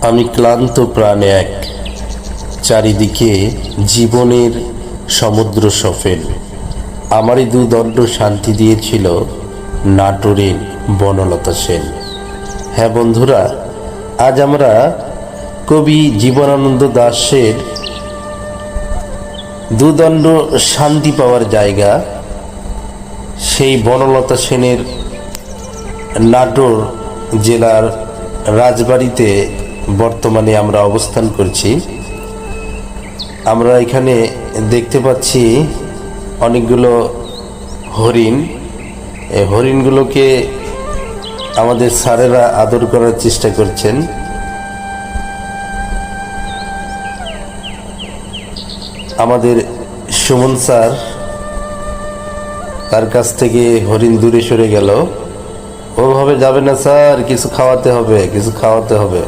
আমি ক্লান্ত প্রাণে এক, চারিদিকে জীবনের সমুদ্র সফেল। আমারই দুদণ্ড শান্তি দিয়েছিল নাটোরের বনলতা সেন। হ্যাঁ বন্ধুরা, আজ আমরা কবি জীবনানন্দ দাশের দুদণ্ড শান্তি পাওয়ার জায়গা সেই বনলতা সেনের নাটোর জেলার রাজবাড়িতে বর্তমানে আমরা অবস্থান করছি। আমরা এখানে দেখতে পাচ্ছি অনেকগুলো হরিণ। এই হরিণগুলোকে আমাদের স্যারেরা আদর করার চেষ্টা করছেন। আমাদের সুমন স্যার, তার কাছ থেকে হরিণ দূরে সরে গেল। ওভাবে যাবে না স্যার, কিছু খাওয়াতে হবে, কিছু খাওয়াতে হবে।